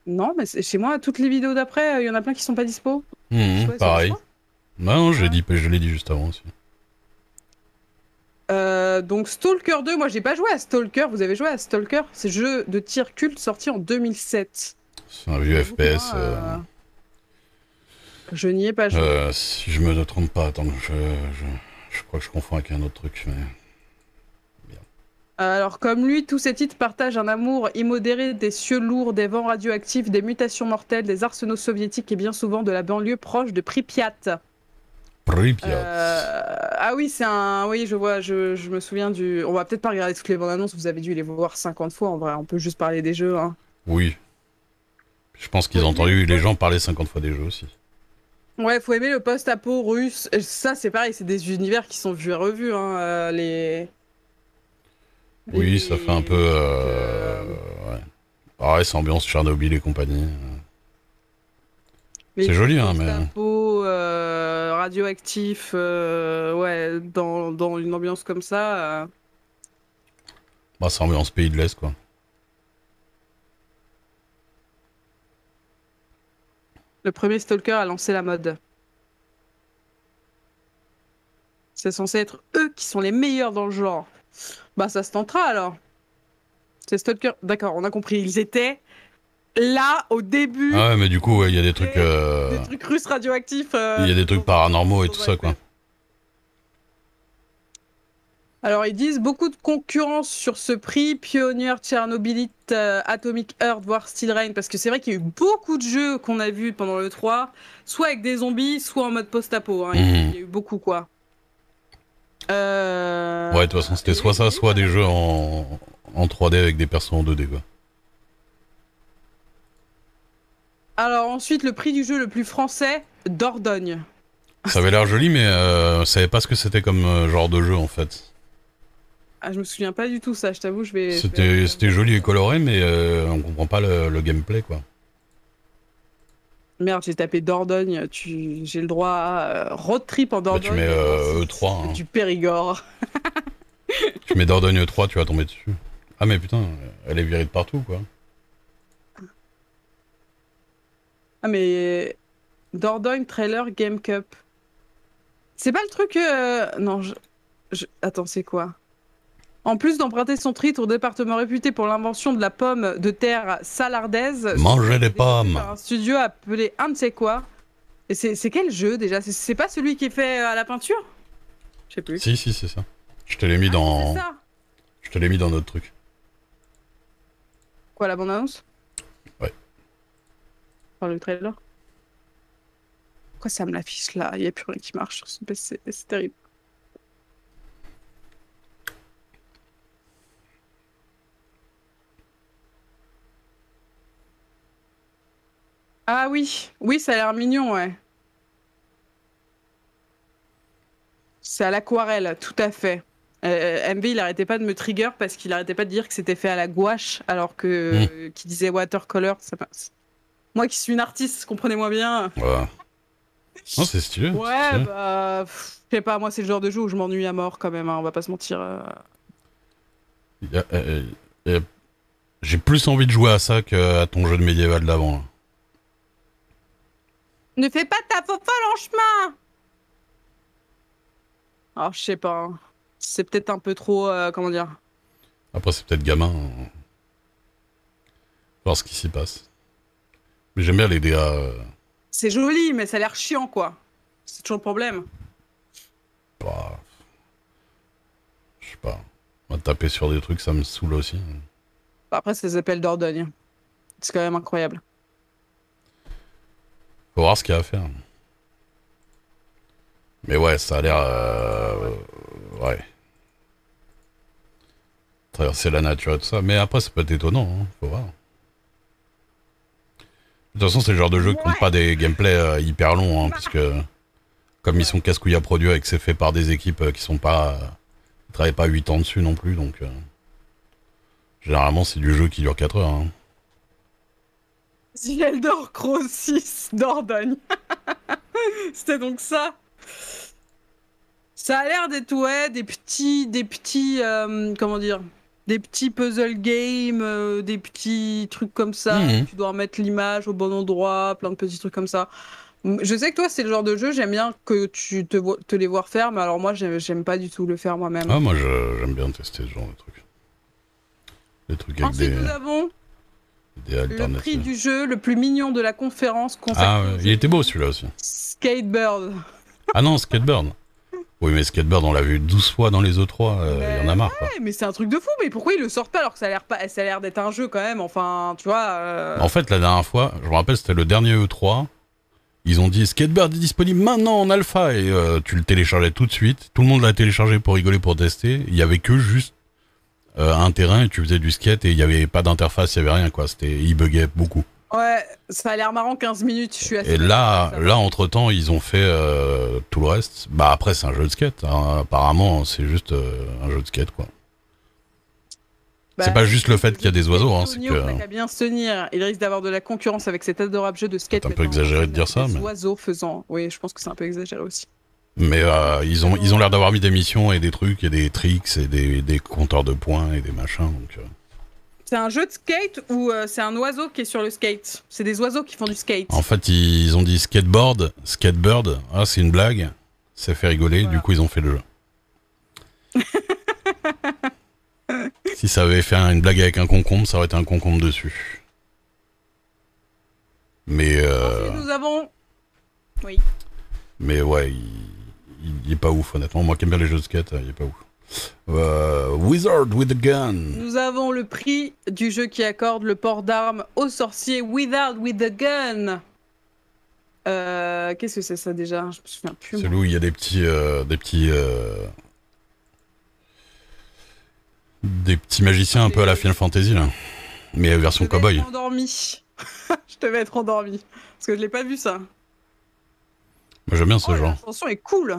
Non, mais chez moi, toutes les vidéos d'après, il y en a plein qui sont pas dispo. C'est le Pareil. choix. Non, Ouais. je l'ai dit juste avant aussi. Donc Stalker 2, moi j'ai pas joué à Stalker. Vous avez joué à Stalker? C'est le jeu de tir culte sorti en 2007. C'est un vieux J'avoue que FPS. moi, je n'y ai pas joué. Si je me trompe pas, attends, je crois que je confonds avec un autre truc, mais... Merde. Alors comme lui, tous ces titres partagent un amour immodéré des cieux lourds, des vents radioactifs, des mutations mortelles, des arsenaux soviétiques et bien souvent de la banlieue proche de Pripyat. Pripyat. Ah oui, c'est un... Oui, je vois, je me souviens du... On va peut-être pas regarder toutes les bandes annonces, vous avez dû les voir 50 fois, en vrai, on peut juste parler des jeux, hein. Oui. Je pense Faut qu'ils ont aimer le entendu les post... gens parler 50 fois des jeux aussi. Ouais, faut aimer le post-apo russe. Ça, c'est pareil, c'est des univers qui sont vus et revus, hein, Oui, ça fait un peu... les trucs... Ouais. Pareil, c'est ambiance Tchernobyl et compagnie. Les C'est trucs joli, hein, mais... post-apo, radioactifs, ouais, dans une ambiance comme ça. Bah, c'est ambiance pays de l'Est, quoi. Le premier Stalker a lancé la mode. C'est censé être eux qui sont les meilleurs dans le genre. Bah, ça se tentera alors. C'est Stalker. D'accord, on a compris. Ils étaient là au début Ah ouais, mais du coup, ouais, il y a des trucs... des trucs russes radioactifs Il y a des trucs paranormaux et tout dans un ça, quoi. FPS. Alors, ils disent beaucoup de concurrence sur ce prix, Pioneer, Tchernobylite, Atomic Heart, voire Steel Rain, parce que c'est vrai qu'il y a eu beaucoup de jeux qu'on a vus pendant le 3, soit avec des zombies, soit en mode post-apo, hein. Il y a eu beaucoup, quoi. Ouais, de toute façon, c'était soit ça, Et soit des jeux en 3D avec des persos en 2D, quoi. alors ensuite, le prix du jeu le plus français, Dordogne. Ça avait l'air joli, mais je savais pas ce que c'était comme genre de jeu, en fait. Ah, je me souviens pas du tout ça, je t'avoue, je vais C'était regarder joli et ça. coloré, mais on comprend pas le gameplay, quoi. Merde, j'ai tapé Dordogne, j'ai le droit à road trip en Bah, tu Dordogne, mets et voir si E3, c'est hein. du Périgord. Tu mets Dordogne E3, tu vas tomber dessus. Ah, mais putain, elle est virée de partout, quoi. Ah mais Dordogne Trailer Game Cup. C'est pas le truc... Non, attends, c'est quoi? En plus d'emprunter son titre au département réputé pour l'invention de la pomme de terre salardaise, ce jeu a Manger des été développé pommes. par un studio appelé un ne sait quoi. Et c'est quel jeu déjà? C'est pas celui qui est fait à la peinture? Je sais plus. Si, si, c'est ça. Je te l'ai mis Ah oui, c'est dans... ça. Je te l'ai mis dans notre truc. Quoi, la bande-annonce? Ouais. Enfin, le trailer? Pourquoi ça me l'affiche là? Il n'y a plus rien qui marche sur ce PC. C'est terrible. Ah oui, oui, ça a l'air mignon, ouais. C'est à l'aquarelle, tout à fait. MV, il arrêtait pas de me trigger parce qu'il arrêtait pas de dire que c'était fait à la gouache, alors Hmm. que qui disait watercolor, ça passe. Moi qui suis une artiste, comprenez-moi bien. Voilà. Non, c'est stylé, c'est Ouais, stylé. bah, je sais pas, moi c'est le genre de jeu où je m'ennuie à mort quand même, hein, on va pas se mentir. Y a- euh, y a- J'ai plus envie de jouer à ça qu'à ton jeu de médiéval d'avant, là. Ne fais pas ta faux folle en chemin! Alors, je sais pas, hein. C'est peut-être un peu trop, comment dire. Après, c'est peut-être gamin, hein. Voir ce qui s'y passe. Mais j'aime bien les DA. C'est joli, mais ça a l'air chiant, quoi. C'est toujours le problème. Bah, je sais pas. On va taper sur des trucs, ça me saoule aussi. Bah, après, ça s'appelle Dordogne. C'est quand même incroyable. Faut voir ce qu'il y a à faire. Mais ouais, ça a l'air... Ouais. Ouais. Traverser la nature et tout ça. Mais après, ça peut être étonnant, hein. Faut voir. De toute façon, c'est le genre de jeu qui compte pas Ouais. des gameplays hyper longs, hein, parce que comme ils Ouais. sont casse-couilles à produire et que c'est fait par des équipes qui sont pas... Ils travaillent pas 8 ans dessus non plus, donc... généralement, c'est du jeu qui dure 4 heures, hein. The Elder Scrolls 6 Dordogne. C'était donc ça. Ça a l'air d'être, ouais, des petits, comment dire. des petits puzzle games, des petits trucs comme ça. Mhm. Tu dois remettre l'image au bon endroit, plein de petits trucs comme ça. Je sais que toi, c'est le genre de jeu, j'aime bien que tu te les voir faire, mais alors moi, j'aime pas du tout le faire moi-même. Ah, moi, j'aime bien tester ce genre de trucs. Des trucs avec Ensuite, nous avons des le prix alternatives. du jeu le plus mignon de la conférence Ah, consacré ouais, au il jeu était beau vidéo, celui-là aussi. Skatebird. Ah non, Skatebird. Oui, mais Skatebird, on l'a vu 12 fois dans les E3, il y en a marre, quoi. Ouais, mais c'est un truc de fou, mais pourquoi ils le sortent pas alors que ça a l'air pas, ça a l'air d'être un jeu quand même, enfin, tu vois. En fait, la dernière fois, je me rappelle, c'était le dernier E3. Ils ont dit Skatebird est disponible maintenant en alpha et tu le téléchargeais tout de suite. Tout le monde l'a téléchargé pour rigoler, pour tester. Il y avait que juste un terrain et tu faisais du skate et il y avait pas d'interface, il y avait rien quoi. Il buguait beaucoup. Ouais, ça a l'air marrant 15 minutes, je suis assez Et d'accord avec ça. là entre temps, ils ont fait tout le reste. Bah après, c'est un jeu de skate. Hein. Apparemment, c'est juste un jeu de skate quoi. Bah, C'est pas juste le fait qu'il y a des oiseaux, hein, c'est Tonio, que n'a qu'à bien se tenir. Il risque d'avoir de la concurrence avec cet adorable jeu de skate. c'est un peu mettant en exagéré de scène dire ça, des mais oiseaux faisant. Oui, je pense que c'est un peu exagéré aussi. mais ils ont l'air d'avoir mis des missions et des trucs et des tricks et des compteurs de points et des machins. Donc C'est un jeu de skate ou c'est un oiseau qui est sur le skate? C'est des oiseaux qui font du skate. en fait, ils ont dit skatebird. Ah, c'est une blague. Ça fait rigoler. Voilà. Du coup, ils ont fait le jeu. Si ça avait fait une blague avec un concombre, ça aurait été un concombre dessus. Mais Ensuite, nous avons. Oui. mais ouais, il est pas ouf honnêtement. Moi qui aime bien les jeux de skate, il est pas ouf. Wizard with a gun. Nous avons le prix du jeu qui accorde le port d'armes aux sorciers Wizard with a Gun. Qu'est-ce que c'est ça déjà? Je me souviens plus. C'est moi. où il y a des petits magiciens un peu à la Final Fantasy là, mais version Je devais cowboy. être endormi. Je devais être endormi. Parce que je l'ai pas vu ça. Moi j'aime bien ce Oh, genre. la chanson est cool.